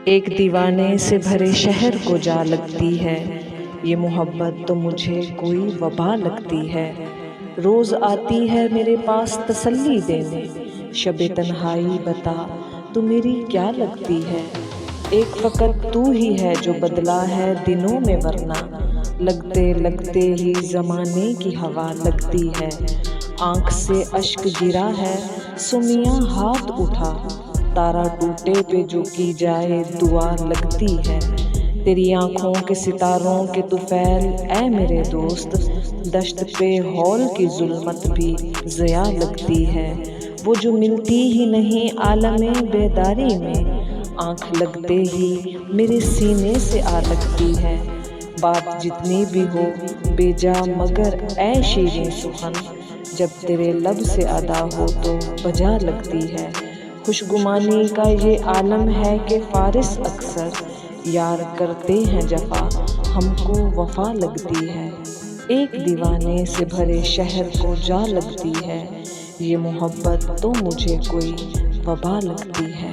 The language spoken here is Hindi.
एक दीवाने से भरे शहर को जा लगती है, ये मोहब्बत तो मुझे कोई वबा लगती है। रोज़ आती है मेरे पास तसल्ली देने, शबे तन्हाई बता तू मेरी क्या लगती है। एक फ़कत तू ही है जो बदला है दिनों में, वरना लगते लगते ही ज़माने की हवा लगती है। आँख से अश्क गिरा है सो मियाँ हाथ उठा, तारा टूटे पे जो की जाए दुआ लगती है। तेरी आँखों के सितारों के तुफैल ऐ मेरे दोस्त, दश्त पे हौल की जुल्मत भी ज़िया लगती है। वो जो मिलती ही नहीं आलमे बेदारी में, आँख लगते ही मेरे सीने से आ लगती है। बात जितनी भी हो बेजा मगर ऐ शीरीं सुखन, जब तेरे लब से अदा हो तो बजा लगती है। खुशगुमानी का ये आलम है कि फ़ारिस अक्सर यार करते हैं जफ़ा, हमको वफ़ा लगती है। एक दीवाने से भरे शहर को जा लगती है, ये मोहब्बत तो मुझे कोई वबा लगती है।